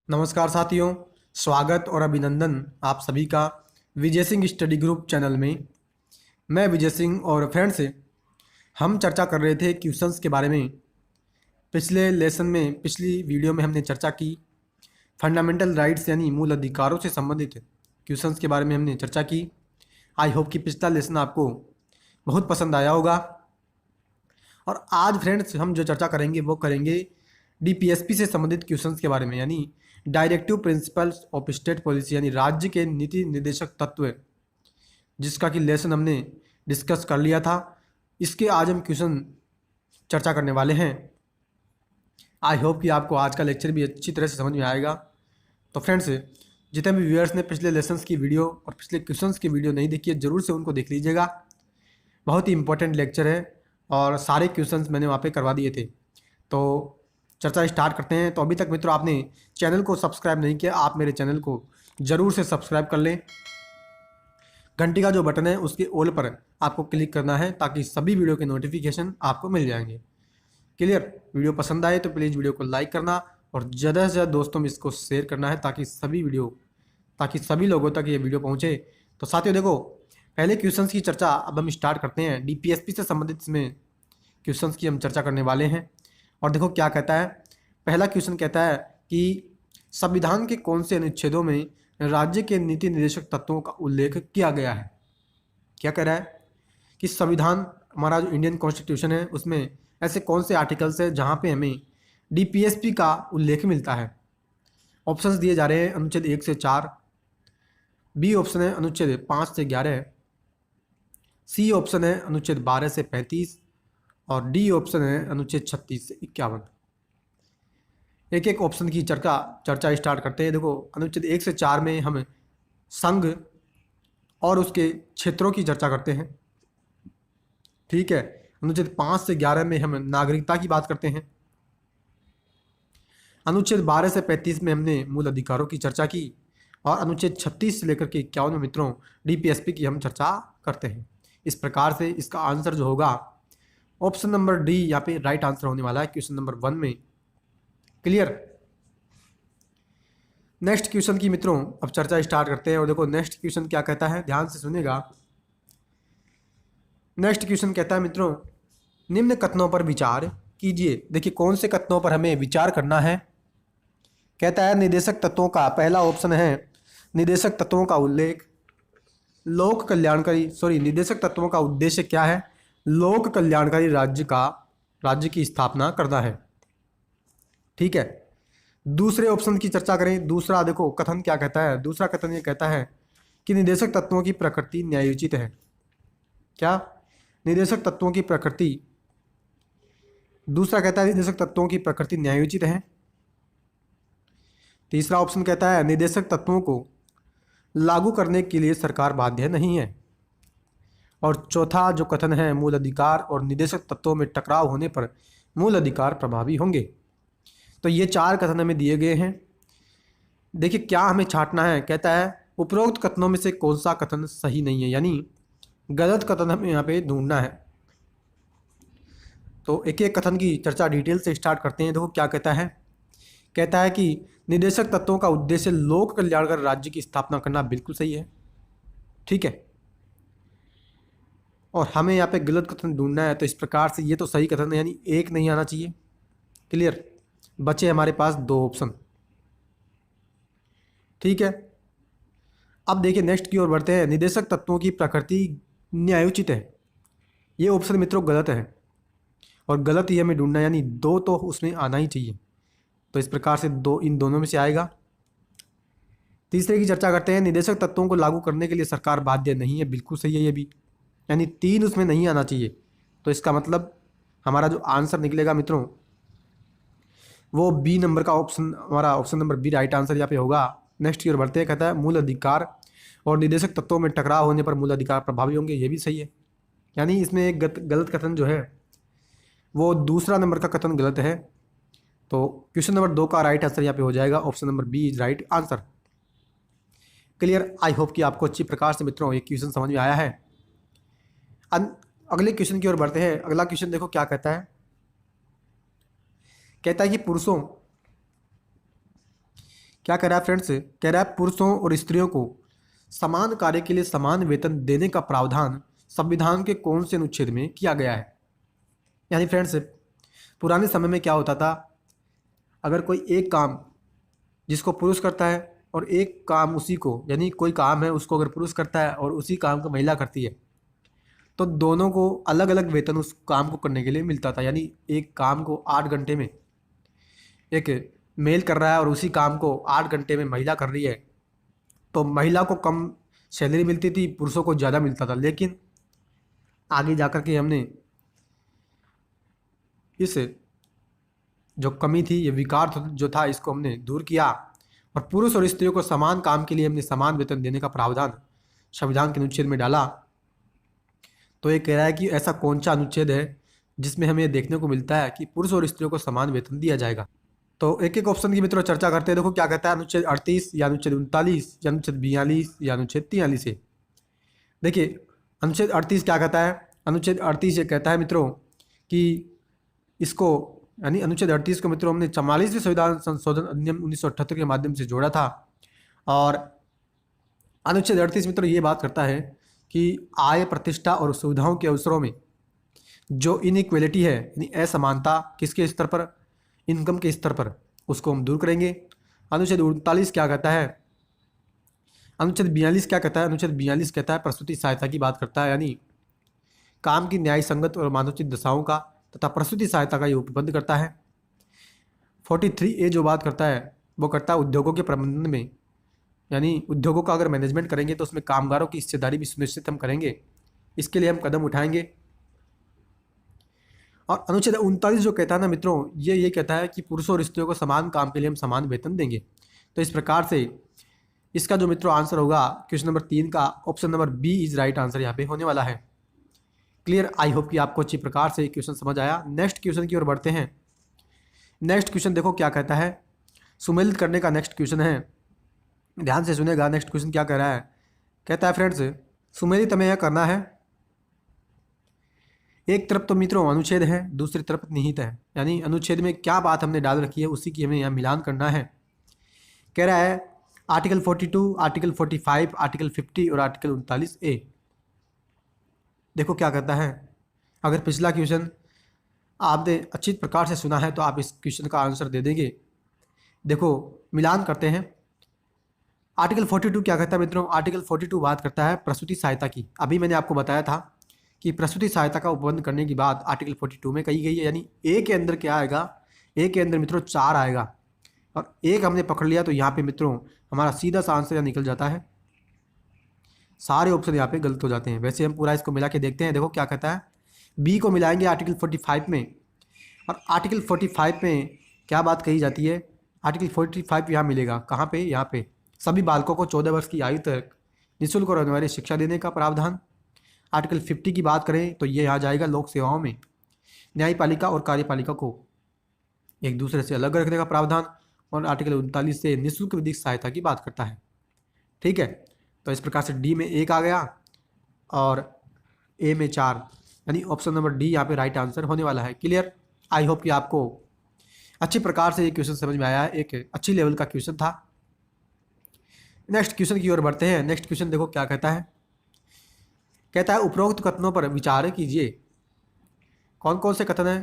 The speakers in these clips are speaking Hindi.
नमस्कार साथियों, स्वागत और अभिनंदन आप सभी का Vijay Singh study group channel में। मैं विजय सिंह और फ्रेंड्स हम चर्चा कर रहे थे क्वेश्चंस के बारे में। पिछले लेसन में पिछली वीडियो में हमने चर्चा की फंडामेंटल राइट्स यानी मूल अधिकारों से संबंधित क्वेश्चंस के बारे में हमने चर्चा की। आई होप कि पिछला लेसन आपको बहुत पसंद आया होगा। और आज फ्रेंड्स हम जो चर्चा करेंगे वो करेंगे डीपीएसपी से संबंधित क्वेश्चंस के बारे में, यानी directive principles of state policy, यानी राज्य के नीति निर्देशक तत्व, जिसका कि लेसन हमने डिस्कस कर लिया था। इसके आज हम क्वेश्चन चर्चा करने वाले हैं। आई होप कि आपको आज का लेक्चर भी अच्छी तरह से समझ में आएगा। तो फ्रेंड्स, जितने भी व्यूअर्स ने पिछले लेसन्स की वीडियो और पिछले क्वेश्चंस की वीडियो नहीं देखी है, ज़रूर से उनको देख लीजिएगा। बहुत ही इंपॉर्टेंट लेक्चर है और सारे क्वेश्चंस मैंने वहाँ पे करवा दिए थे। तो चर्चा स्टार्ट करते हैं। तो अभी तक मित्रों आपने चैनल को सब्सक्राइब नहीं किया, आप मेरे चैनल को ज़रूर से सब्सक्राइब कर लें। घंटी का जो बटन है उसके ऑल पर आपको क्लिक करना है ताकि सभी वीडियो के नोटिफिकेशन आपको मिल जाएंगे। क्लियर? वीडियो पसंद आए तो प्लीज़ वीडियो को लाइक करना और ज़्यादा से ज़्यादा दोस्तों में इसको शेयर करना है ताकि सभी लोगों तक ये वीडियो पहुँचे। तो साथियों देखो, पहले क्वेश्चंस की चर्चा अब हम स्टार्ट करते हैं। डीपीएसपी से संबंधित इसमें क्वेश्चंस की हम चर्चा करने वाले हैं। और देखो क्या कहता है। पहला क्वेश्चन कहता है कि संविधान के कौन से अनुच्छेदों में राज्य के नीति निर्देशक तत्वों का उल्लेख किया गया है। क्या कह रहा है कि संविधान, हमारा जो इंडियन कॉन्स्टिट्यूशन है, उसमें ऐसे कौन से आर्टिकल्स है जहाँ पे हमें डीपीएसपी का उल्लेख मिलता है। ऑप्शंस दिए जा रहे हैं अनुच्छेद 1 से 4, बी ऑप्शन है अनुच्छेद 5 से 11, सी ऑप्शन है अनुच्छेद 12 से 35 और डी ऑप्शन है अनुच्छेद 36 से 51। एक एक ऑप्शन की चर्चा स्टार्ट करते हैं। देखो, अनुच्छेद 1 से 4 में हम संघ और उसके क्षेत्रों की चर्चा करते हैं। ठीक है। अनुच्छेद 5 से 11 में हम नागरिकता की बात करते हैं। अनुच्छेद 12 से 35 में हमने मूल अधिकारों की चर्चा की और अनुच्छेद 36 से लेकर के 51 में मित्रों डीपीएसपी की हम चर्चा करते हैं। इस प्रकार से इसका आंसर जो होगा ऑप्शन नंबर डी यहाँ पे राइट आंसर होने वाला है क्वेश्चन नंबर 1 में। क्लियर? नेक्स्ट क्वेश्चन की मित्रों अब चर्चा स्टार्ट करते हैं। और देखो नेक्स्ट क्वेश्चन क्या कहता है, ध्यान से सुनिएगा। नेक्स्ट क्वेश्चन कहता है मित्रों, निम्न कथनों पर विचार कीजिए। देखिए कौन से कथनों पर हमें विचार करना है। कहता है निर्देशक तत्वों का, पहला ऑप्शन है निर्देशक तत्वों का उल्लेख लोक कल्याणकारी, निर्देशक तत्वों का उद्देश्य क्या है? लोक कल्याणकारी राज्य की स्थापना करना है। ठीक है। दूसरे ऑप्शन की चर्चा करें। दूसरा देखो कथन क्या कहता है। दूसरा कथन ये कहता है कि निर्देशक तत्वों की प्रकृति न्यायोचित है। क्या? निर्देशक तत्वों की प्रकृति, दूसरा कहता है निर्देशक तत्वों की प्रकृति न्यायोचित है। तीसरा ऑप्शन कहता है निर्देशक तत्वों को लागू करने के लिए सरकार बाध्य नहीं है। और चौथा जो कथन है, मूल अधिकार और निर्देशक तत्वों में टकराव होने पर मूल अधिकार प्रभावी होंगे। तो ये 4 कथन हमें दिए गए हैं। देखिए क्या हमें छांटना है। कहता है उपरोक्त कथनों में से कौन सा कथन सही नहीं है, यानी गलत कथन हमें यहाँ पे ढूंढना है। तो एक एक कथन की चर्चा डिटेल से स्टार्ट करते हैं। देखो क्या कहता है। कहता है कि निर्देशक तत्वों का उद्देश्य लोक कल्याणकारी राज्य की स्थापना करना, बिल्कुल सही है। ठीक है। और हमें यहाँ पे गलत कथन ढूंढना है। तो इस प्रकार से ये तो सही कथन है, यानी एक नहीं आना चाहिए। क्लियर? बचे हमारे पास 2 ऑप्शन। ठीक है। अब देखिए नेक्स्ट की ओर बढ़ते हैं। निर्देशक तत्वों की प्रकृति न्यायोचित है, ये ऑप्शन मित्रों गलत है और गलत ही हमें ढूंढना है, यानी 2 तो उसमें आना ही चाहिए। तो इस प्रकार से इन दोनों में से आएगा। तीसरे की चर्चा करते हैं। निर्देशक तत्वों को लागू करने के लिए सरकार बाध्य नहीं है, बिल्कुल सही है ये भी, यानी 3 उसमें नहीं आना चाहिए। तो इसका मतलब हमारा जो आंसर निकलेगा मित्रों वो बी नंबर का ऑप्शन, हमारा option number B right answer यहाँ पे होगा। नेक्स्ट की ओर बढ़ते हैं। कहता है मूल अधिकार और निर्देशक तत्वों में टकराव होने पर मूल अधिकार प्रभावी होंगे, ये भी सही है। यानी इसमें एक गलत कथन जो है वो दूसरा नंबर का कथन गलत है। तो क्वेश्चन नंबर 2 का राइट आंसर यहाँ पे हो जाएगा option number B is right answer. Clear? I hope कि आपको अच्छी प्रकार से मित्रों ये क्वेश्चन समझ में आया है। अगले क्वेश्चन की ओर बढ़ते हैं। अगला क्वेश्चन देखो क्या कहता है। कहता है कि पुरुषों क्या कह रहा है फ्रेंड्स, कह रहा है पुरुषों और स्त्रियों को समान कार्य के लिए समान वेतन देने का प्रावधान संविधान के कौन से अनुच्छेद में किया गया है। यानी फ्रेंड्स, पुराने समय में क्या होता था, अगर कोई एक काम जिसको पुरुष करता है और एक काम उसी को, यानी कोई काम है उसको अगर पुरुष करता है और उसी काम को महिला करती है, तो दोनों को अलग अलग वेतन उस काम को करने के लिए मिलता था। यानी एक काम को 8 घंटे में एक मेल कर रहा है और उसी काम को 8 घंटे में महिला कर रही है, तो महिला को कम सैलरी मिलती थी, पुरुषों को ज़्यादा मिलता था। लेकिन आगे जाकर के हमने इस जो कमी थी, ये विकार जो था, इसको हमने दूर किया और पुरुष और स्त्रियों को समान काम के लिए हमने समान वेतन देने का प्रावधान संविधान के अनुच्छेद में डाला। तो ये कह रहा है कि ऐसा कौन सा अनुच्छेद है जिसमें हमें देखने को मिलता है कि पुरुष और स्त्रियों को समान वेतन दिया जाएगा। तो एक एक ऑप्शन की मित्रों चर्चा करते हैं। देखो क्या कहता है, अनुच्छेद 38 या अनुच्छेद 39 या अनुच्छेद 42 या अनुच्छेद 43 है। देखिए अनुच्छेद 38 क्या कहता है। अनुच्छेद 38 ये कहता है मित्रों कि इसको, यानी अनुच्छेद 38 को मित्रों हमने 44वें संविधान संशोधन अधिनियम 1978 के माध्यम से जोड़ा था। और अनुच्छेद 38 मित्रों ये बात करता है कि आय, प्रतिष्ठा और सुविधाओं के अवसरों में जो इनइक्वलिटी है, यानी असमानता किसके स्तर पर, इनकम के स्तर पर, उसको हम दूर करेंगे। अनुच्छेद 39 क्या कहता है, अनुच्छेद 42 क्या कहता है, अनुच्छेद 42 कहता है प्रसूति सहायता की बात करता है, यानी काम की न्याय संगत और मानवोचित दशाओं का तथा प्रसूति सहायता का ये उपबंध करता है। 43A जो बात करता है वो करता है उद्योगों के प्रबंधन में, यानी उद्योगों का अगर मैनेजमेंट करेंगे तो उसमें कामगारों की हिस्सेदारी भी सुनिश्चित हम करेंगे, इसके लिए हम कदम उठाएंगे। और अनुच्छेद 39 जो कहता है ना मित्रों, ये कहता है कि पुरुषों और स्त्रियों को समान काम के लिए हम समान वेतन देंगे। तो इस प्रकार से इसका जो मित्रों आंसर होगा क्वेश्चन नंबर 3 का option number B is right answer यहाँ पे होने वाला है। क्लियर, आई होप कि आपको अच्छी प्रकार से क्वेश्चन समझ आया। नेक्स्ट क्वेश्चन की ओर बढ़ते हैं। नेक्स्ट क्वेश्चन देखो क्या कहता है, सुमेलित करने का नेक्स्ट क्वेश्चन है, ध्यान से सुनेगा। नेक्स्ट क्वेश्चन क्या कह रहा है, कहता है फ्रेंड्स सुमेलित हमें यह करना है, एक तरफ तो मित्रों अनुच्छेद है, दूसरी तरफ निहित है, यानी अनुच्छेद में क्या बात हमने डाल रखी है उसी की हमें यहाँ मिलान करना है। कह रहा है आर्टिकल 42, आर्टिकल 45, आर्टिकल 50 और आर्टिकल 39A। देखो क्या कहता है, अगर पिछला क्वेश्चन आपने अच्छी प्रकार से सुना है तो आप इस क्वेश्चन का आंसर दे देंगे। देखो मिलान करते हैं। आर्टिकल 42 क्या कहता है मित्रों, आर्टिकल 42 बात करता है प्रसूति सहायता की। अभी मैंने आपको बताया था कि प्रसूति सहायता का उपबंध करने की बात आर्टिकल 42 में कही गई है, यानी ए के अंदर क्या आएगा, ए के अंदर मित्रों 4 आएगा और एक हमने पकड़ लिया तो यहाँ पे मित्रों हमारा सीधा सा आंसर यहाँ निकल जाता है, सारे ऑप्शन यहाँ पे गलत हो जाते हैं। वैसे हम पूरा इसको मिला के देखते हैं। देखो क्या कहता है, बी को मिलाएंगे आर्टिकल 45 में, और आर्टिकल 45 में क्या बात कही जाती है, आर्टिकल 45 यहाँ मिलेगा कहाँ पे, यहाँ पे सभी बालकों को 14 वर्ष की आयु तक निःशुल्क और अनिवार्य शिक्षा देने का प्रावधान। आर्टिकल 50 की बात करें तो ये यहाँ जाएगा लोक सेवाओं में न्यायपालिका और कार्यपालिका को एक दूसरे से अलग रखने का प्रावधान, और आर्टिकल 39 से निःशुल्क विधिक सहायता की बात करता है। ठीक है, तो इस प्रकार से डी में 1 आ गया और ए में 4, यानी ऑप्शन नंबर डी यहाँ पे राइट आंसर होने वाला है। क्लियर, आई होप कि आपको अच्छी प्रकार से ये क्वेश्चन समझ में आया है, एक अच्छी लेवल का क्वेश्चन था। नेक्स्ट क्वेश्चन की ओर बढ़ते हैं। नेक्स्ट क्वेश्चन देखो क्या कहता है, कहता है उपरोक्त कथनों पर विचार कीजिए। कौन कौन से कथन है,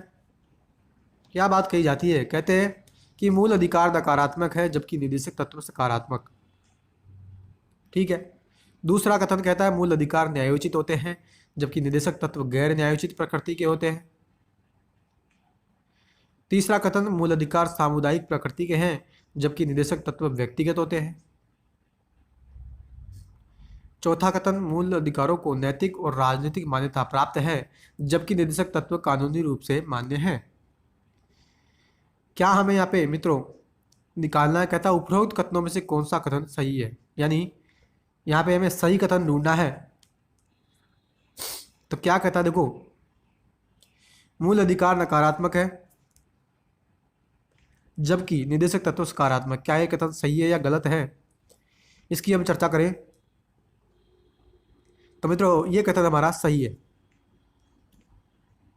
क्या बात कही जाती है, कहते हैं कि मूल अधिकार नकारात्मक है जबकि निर्देशक तत्व सकारात्मक। ठीक है, दूसरा कथन कहता है मूल अधिकार न्यायोचित होते हैं जबकि निर्देशक तत्व गैर न्यायोचित प्रकृति के होते हैं। तीसरा कथन मूल अधिकार सामुदायिक प्रकृति के हैं जबकि निर्देशक तत्व व्यक्तिगत होते हैं। चौथा कथन मूल अधिकारों को नैतिक और राजनीतिक मान्यता प्राप्त है जबकि निर्देशक तत्व कानूनी रूप से मान्य है। क्या हमें यहाँ पे मित्रों निकालना है, कहता है उपरोक्त कथनों में से कौन सा कथन सही है, यानी यहाँ पे हमें सही कथन ढूंढना है। तो क्या कहता है, देखो मूल अधिकार नकारात्मक है जबकि निर्देशक तत्व सकारात्मक, क्या ये कथन सही है या गलत है, इसकी हम चर्चा करें। तो मित्रों ये कथन हमारा सही है,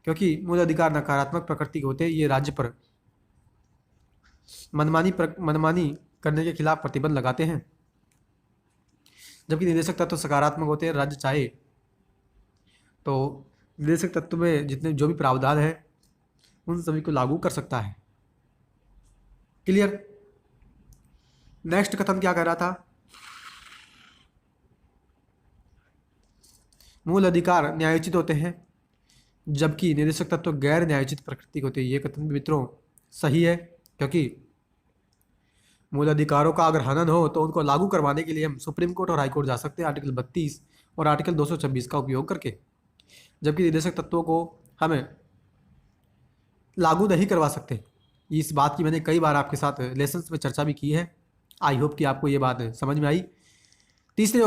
क्योंकि मूल अधिकार नकारात्मक प्रकृति के होते हैं, ये राज्य पर मनमानी करने के खिलाफ प्रतिबंध लगाते हैं, जबकि निदेशक तत्व सकारात्मक होते हैं। राज्य चाहे तो निदेशक तत्व में जितने जो भी प्रावधान है उन सभी को लागू कर सकता है। क्लियर। नेक्स्ट कथन क्या कह रहा था, मूल अधिकार न्यायोचित होते हैं जबकि निदेशक तत्व गैर न्यायोचित प्रकृति के होते हैं। ये कथन भी मित्रों सही है, क्योंकि मूल अधिकारों का अगर हनन हो तो उनको लागू करवाने के लिए हम सुप्रीम कोर्ट और हाई कोर्ट जा सकते हैं आर्टिकल 32 और आर्टिकल 226 का उपयोग करके, जबकि निदेशक तत्वों को हमें लागू नहीं करवा सकते। इस बात की मैंने कई बार आपके साथ लेसन्स में चर्चा भी की है। आई होप कि आपको ये बात समझ में आई। तीसरे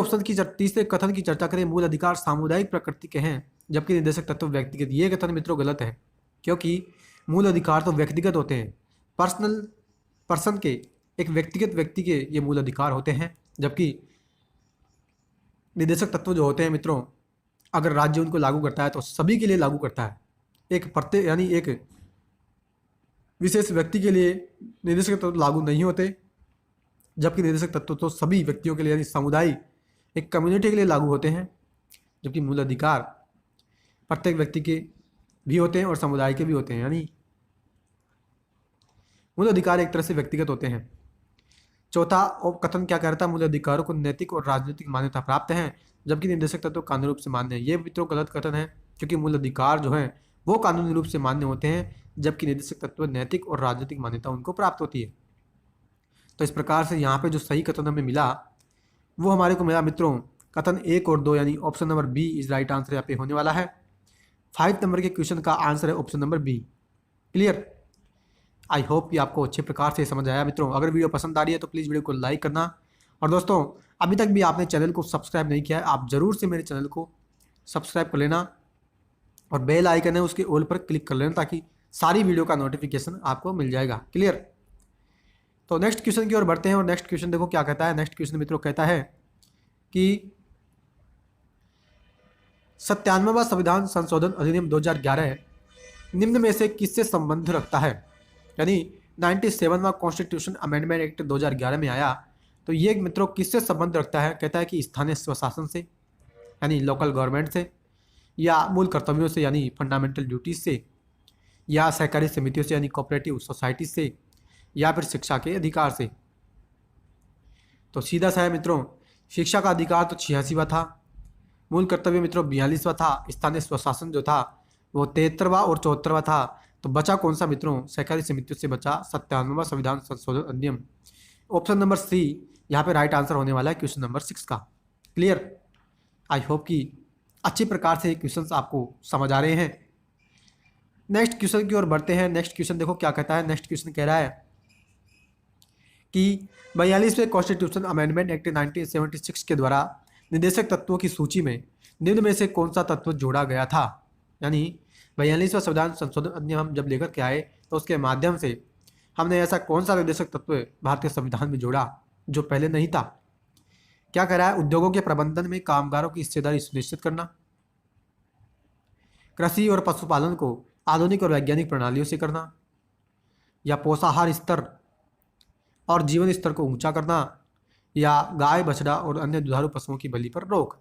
कथन की चर्चा करें, मूल अधिकार सामुदायिक प्रकृति के हैं जबकि निदेशक तत्व व्यक्तिगत। ये कथन मित्रों गलत है, क्योंकि मूल अधिकार तो व्यक्तिगत होते हैं, पर्सन के, एक व्यक्तिगत व्यक्ति के ये मूल अधिकार होते हैं, जबकि निदेशक तत्व जो होते हैं मित्रों, अगर राज्य उनको लागू करता है तो सभी के लिए लागू करता है। एक प्रत्येक यानी एक विशेष व्यक्ति के लिए निदेशक तत्व लागू नहीं होते, जबकि निदेशक तत्व तो सभी व्यक्तियों के लिए यानी समुदाय, एक कम्युनिटी के लिए लागू होते हैं। जबकि मूल अधिकार प्रत्येक व्यक्ति के भी होते हैं और समुदाय के भी होते हैं, यानी मूल अधिकार एक तरह से व्यक्तिगत होते हैं। चौथा कथन क्या कह रहा था, मूल अधिकारों को नैतिक और राजनीतिक मान्यता प्राप्त है जबकि निदेशक तत्व कानूनी रूप से मान्य है। ये मित्रों गलत कथन है, क्योंकि मूल अधिकार जो है वो कानूनी रूप से मान्य होते हैं, जबकि निदेशक तत्व नैतिक और राजनीतिक मान्यता उनको प्राप्त होती है। तो इस प्रकार से यहाँ पे जो सही कथन हमें मिला वो हमारे को मिला मित्रों कथन 1 और 2, यानी option number B is right answer यहाँ पे होने वाला है। 5 नंबर के क्वेश्चन का आंसर है option number B. Clear. I hope कि आपको अच्छे प्रकार से समझ आया मित्रों। अगर वीडियो पसंद आ रही है तो प्लीज़ वीडियो को लाइक करना, और दोस्तों अभी तक भी आपने चैनल को सब्सक्राइब नहीं किया है, आप ज़रूर से मेरे चैनल को सब्सक्राइब कर लेना और बेल आइकन है उसके ऑल पर क्लिक कर लेना, ताकि सारी वीडियो का नोटिफिकेशन आपको मिल जाएगा। क्लियर। तो नेक्स्ट क्वेश्चन की ओर बढ़ते हैं, और नेक्स्ट क्वेश्चन देखो क्या कहता है। नेक्स्ट क्वेश्चन मित्रों कहता है कि 97वां संविधान संशोधन अधिनियम 2011 निम्न में से किससे संबंध रखता है। यानी 97वां कॉन्स्टिट्यूशन अमेंडमेंट एक्ट 2011 में आया, तो ये मित्रों किससे संबंध रखता है। कहता है कि स्थानीय स्वशासन से यानी लोकल गवर्नमेंट से, या मूल कर्तव्यों से यानी फंडामेंटल ड्यूटीज से, या सहकारी समितियों से यानी कोऑपरेटिव सोसाइटी से, या फिर शिक्षा के अधिकार से। तो सीधा सा है मित्रों, शिक्षा का अधिकार तो 86वां था, मूल कर्तव्य मित्रों 42वां था, स्थानीय स्वशासन जो था वो 73वां और 74वां था। तो बचा कौन सा मित्रों, सहकारी समितियों से बचा 97वां संविधान संशोधन अधिनियम। ऑप्शन नंबर सी यहाँ पे राइट आंसर होने वाला है क्वेश्चन नंबर 6 का। क्लियर। आई होप कि अच्छी प्रकार से क्वेश्चंस आपको समझ आ रहे हैं। नेक्स्ट क्वेश्चन की ओर बढ़ते हैं। नेक्स्ट क्वेश्चन देखो क्या कहता है। नेक्स्ट क्वेश्चन कह रहा है कि 42वें कॉन्स्टिट्यूशन अमेंडमेंट एक्ट 1976 के द्वारा निदेशक तत्वों की सूची में निम्न में से कौन सा तत्व जोड़ा गया था। यानी 42वां संविधान संशोधन अधिनियम हम जब लेकर के आए तो उसके माध्यम से हमने ऐसा कौन सा निदेशक तत्व भारतीय संविधान में जोड़ा जो पहले नहीं था। क्या कह रहा है, उद्योगों के प्रबंधन में कामगारों की हिस्सेदारी सुनिश्चित करना, कृषि और पशुपालन को आधुनिक और वैज्ञानिक प्रणालियों से करना, या पोषाहार स्तर और जीवन स्तर को ऊंचा करना, या गाय बछड़ा और अन्य दुधारू पशुओं की बलि पर रोक।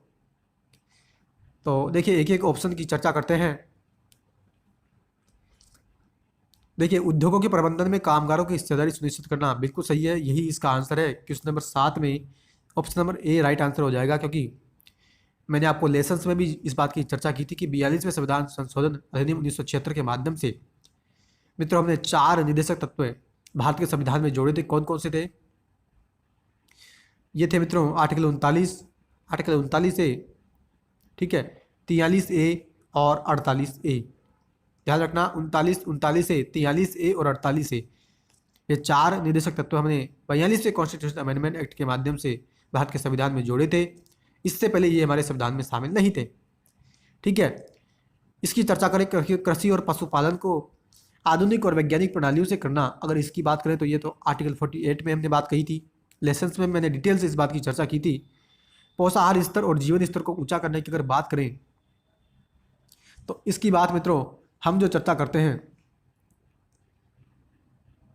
तो देखिए एक एक ऑप्शन की चर्चा करते हैं। देखिए उद्योगों के प्रबंधन में कामगारों की हिस्सेदारी सुनिश्चित करना बिल्कुल सही है, यही इसका आंसर है। क्वेश्चन नंबर 7 में option number A right answer हो जाएगा, क्योंकि मैंने आपको लेसन्स में भी इस बात की चर्चा की थी कि 42वें संविधान संशोधन अधिनियम 1976 के माध्यम से मित्रों हमने 4 निदेशक तत्व भारत के संविधान में जोड़े थे। कौन कौन से थे, ये थे मित्रों आर्टिकल 39A, ठीक है, 43A और 48A। ध्यान रखना 39A, 43A और 48A, ये 4 निदेशक तत्व हमने 42वें कॉन्स्टिट्यूशन अमेंडमेंट एक्ट के माध्यम से भारत के संविधान में जोड़े थे। इससे पहले ये हमारे संविधान में शामिल नहीं थे। ठीक है। इसकी चर्चा करें, कृषि और पशुपालन को आधुनिक और वैज्ञानिक प्रणालियों से करना। अगर इसकी बात करें तो ये तो आर्टिकल 48 में हमने बात कही थी, लेसन्स में मैंने डिटेल से इस बात की चर्चा की थी। पोषाहार स्तर और जीवन स्तर को ऊंचा करने की अगर बात करें तो इसकी बात मित्रों हम जो चर्चा करते हैं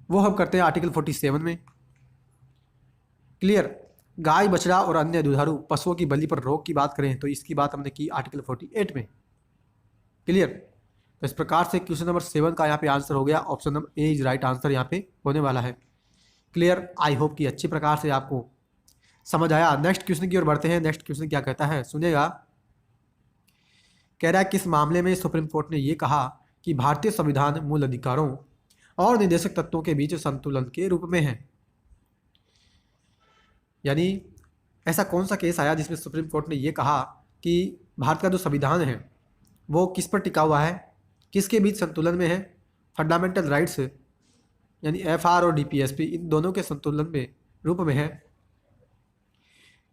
वो हम करते हैं आर्टिकल 47 में। क्लियर। गाय, बछड़ा और अन्य दुधारू पशुओं की बलि पर रोक की बात करें तो इसकी बात हमने की आर्टिकल 48 में। क्लियर। तो इस प्रकार से क्वेश्चन नंबर 7 का यहाँ पे आंसर हो गया, option number A is right answer यहाँ पे होने वाला है। क्लियर। आई होप कि अच्छी प्रकार से आपको समझ आया। नेक्स्ट क्वेश्चन की ओर बढ़ते हैं। नेक्स्ट क्वेश्चन क्या कहता है सुनिएगा। कह रहा है किस मामले में सुप्रीम कोर्ट ने यह कहा कि भारतीय संविधान मूल अधिकारों और निर्देशक तत्वों के बीच संतुलन के रूप में है। यानी ऐसा कौन सा केस आया जिसमें सुप्रीम कोर्ट ने यह कहा कि भारत का जो संविधान है वो किस पर टिका हुआ है, किसके बीच संतुलन में है। फंडामेंटल राइट्स यानी एफआर और डीपीएसपी इन दोनों के संतुलन में रूप में है।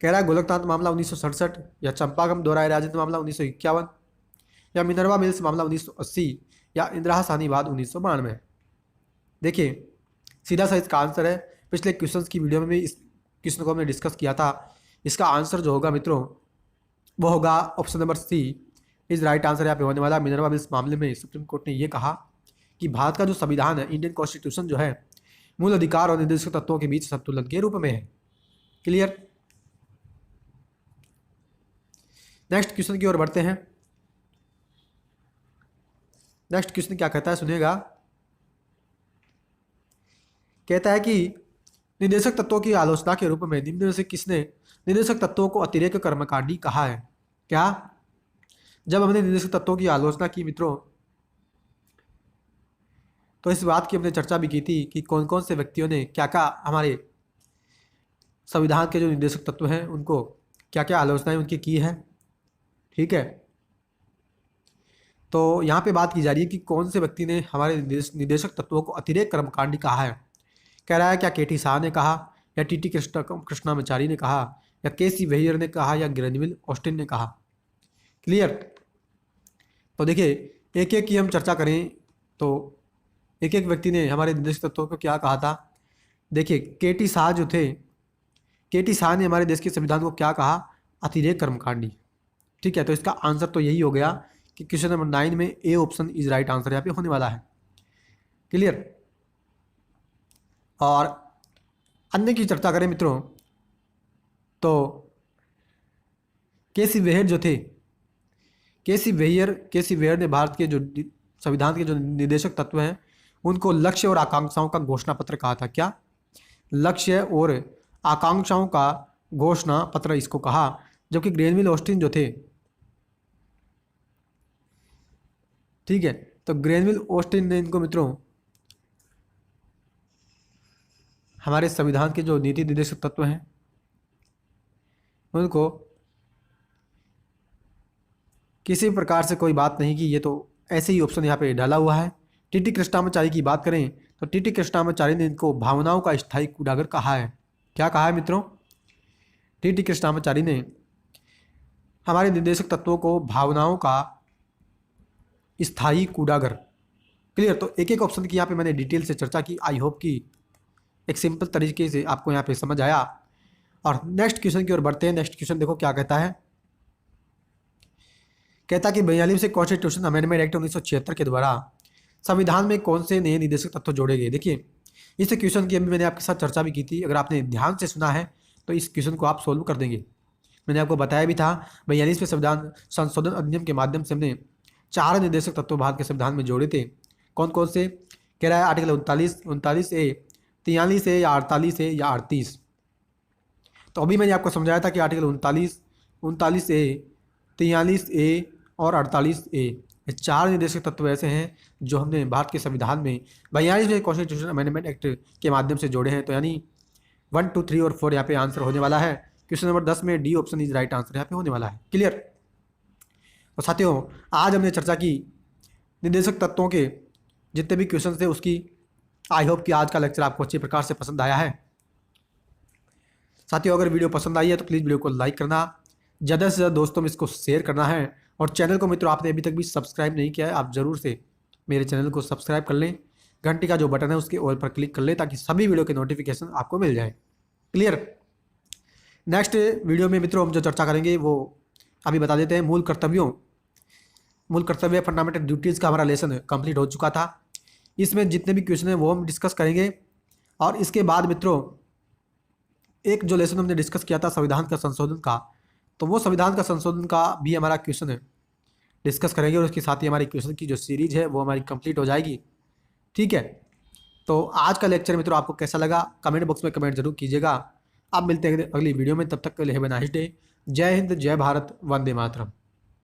कह रहा है गोलकतांत्र मामला 1967 या चंपागम दोहराए राजनीति मामला 1951 या मिनर्वा मिल्स मामला 1980 या इंदिरा सानीवाद 1992। देखिए सीधा सा इसका आंसर है, पिछले क्वेश्चंस की वीडियो में भी इस क्वेश्चन को हमने डिस्कस किया था। इसका आंसर जो होगा मित्रों वो होगा option number C is right answer यहाँ पे होने वाला। मिनर्वा मिल्स मामले में सुप्रीम कोर्ट ने ये कहा कि भारत का जो संविधान है, इंडियन कॉन्स्टिट्यूशन जो है, मूल अधिकार और निर्देशक तत्वों के बीच संतुलन के रूप में है। क्लियर। नेक्स्ट क्वेश्चन की ओर बढ़ते हैं। नेक्स्ट क्वेश्चन क्या कहता है सुनिएगा। कहता है कि निर्देशक तत्वों की आलोचना के रूप में निम्न में से किसने निर्देशक तत्वों को अतिरेक कर्मकांडी कहा है। क्या, जब हमने निर्देशक तत्वों की आलोचना की मित्रों तो इस बात की हमने चर्चा भी की थी कि कौन कौन से व्यक्तियों ने क्या क्या हमारे संविधान के जो निर्देशक तत्व हैं उनको क्या क्या आलोचनाएं उनकी की है। ठीक है, तो यहाँ पे बात की जा रही है कि कौन से व्यक्ति ने हमारे निर्देशक तत्वों को अतिरेक कर्मकांडी कहा है। कह रहा है क्या केटी शाह ने कहा या टीटी कृष्णामाचारी ने कहा या केसी वेहियर ने कहा या ग्रेनविल ऑस्टिन ने कहा। क्लियर। तो देखिए एक एक की हम चर्चा करें तो एक एक व्यक्ति ने हमारे निर्देशक तत्वों को क्या कहा था। देखिए केटी शाह जो थे, केटी शाह ने हमारे देश के संविधान को क्या कहा, अतिरेक कर्मकांडी। ठीक है, तो इसका आंसर तो यही हो गया कि क्वेश्चन नंबर 9 में A option is right answer यहाँ पे होने वाला है। क्लियर। और अन्य की चर्चा करें मित्रों तो केसी वेहियर जो थे, केसी वेहियर ने भारत के जो संविधान के जो निर्देशक तत्व हैं उनको लक्ष्य और आकांक्षाओं का घोषणा पत्र कहा था। क्या, लक्ष्य और आकांक्षाओं का घोषणा पत्र इसको कहा। जबकि ग्रेनविल ऑस्टिन जो थे, ठीक है, तो ग्रेनविल ऑस्टिन ने इनको मित्रों हमारे संविधान के जो नीति निर्देशक तत्व हैं उनको किसी प्रकार से कोई बात नहीं की, ये तो ऐसे ही ऑप्शन यहाँ पे डाला हुआ है। टीटी कृष्णामाचारी की बात करें तो टीटी कृष्णामाचारी ने इनको भावनाओं का स्थायी कूड़ागर कहा है। क्या कहा है मित्रों, टीटी कृष्णामाचारी ने हमारे निर्देशक तत्वों को भावनाओं का स्थायी कूड़ागर। क्लियर। तो एक एक ऑप्शन की यहाँ पे मैंने डिटेल से चर्चा की। आई होप कि एक सिंपल तरीके से आपको यहाँ पे समझ आया। और नेक्स्ट क्वेश्चन की ओर बढ़ते हैं। नेक्स्ट क्वेश्चन देखो क्या कहता है। कहता है कि 42वें कॉन्स्टिट्यूशन अमेंडमेंट एक्ट 1976 के द्वारा संविधान में कौन से नए निर्देशक तत्व जोड़े गए। देखिए इस क्वेश्चन की अभी मैंने आपके साथ चर्चा भी की थी, अगर आपने ध्यान से सुना है तो इस क्वेश्चन को आप सोल्व कर देंगे। मैंने आपको बताया भी था 42वें संविधान संशोधन अधिनियम के माध्यम से हमने 4 निर्देशक तत्व भारत के संविधान में जोड़े थे। कौन कौन से, कह रहा है आर्टिकल 39 ए, 43 ए या 48 ए या 38। तो अभी मैंने आपको समझाया था कि आर्टिकल 39 ए, 43 ए और 48 ए, ये 4 निर्देशक तत्व ऐसे हैं जो हमने भारत के संविधान में 42वें कॉन्स्टिट्यूशन अमेंडमेंट एक्ट के माध्यम से जोड़े हैं। तो यानी 1, 2, 3 और 4 यहाँ पे आंसर होने वाला है। क्वेश्चन नंबर 10 में D option is right answer यहाँ पे होने वाला है। क्लियर। तो साथियों आज हमने चर्चा की निर्देशक तत्वों के जितने भी क्वेश्चन थे उसकी। आई होप कि आज का लेक्चर आपको अच्छी प्रकार से पसंद आया है। साथियों अगर वीडियो पसंद आई है तो प्लीज़ वीडियो को लाइक करना, ज़्यादा से ज़्यादा दोस्तों में इसको शेयर करना है। और चैनल को मित्रों आपने अभी तक भी सब्सक्राइब नहीं किया है, आप ज़रूर से मेरे चैनल को सब्सक्राइब कर लें। घंटी का जो बटन है उसके ऑल पर क्लिक कर लें ताकि सभी वीडियो के नोटिफिकेशन आपको मिल जाए। क्लियर। नेक्स्ट वीडियो में मित्रों हम जो चर्चा करेंगे वो अभी बता देते हैं। मूल कर्तव्य फंडामेंटल ड्यूटीज़ का हमारा लेसन कंप्लीट हो चुका था। इसमें जितने भी क्वेश्चन हैं वो हम डिस्कस करेंगे। और इसके बाद मित्रों एक जो लेसन हमने डिस्कस किया था संविधान का संशोधन का, तो वो संविधान का संशोधन का भी हमारा क्वेश्चन है, डिस्कस करेंगे और उसके साथ ही हमारी क्वेश्चन की जो सीरीज है वो हमारी कंप्लीट हो जाएगी। ठीक है, तो आज का लेक्चर मित्रों आपको कैसा लगा कमेंट बॉक्स में कमेंट जरूर कीजिएगा। अब मिलते हैं अगली वीडियो में, तब तक के लिए हैव अ नाइस डे। जय हिंद, जय भारत, वंदे मातरम।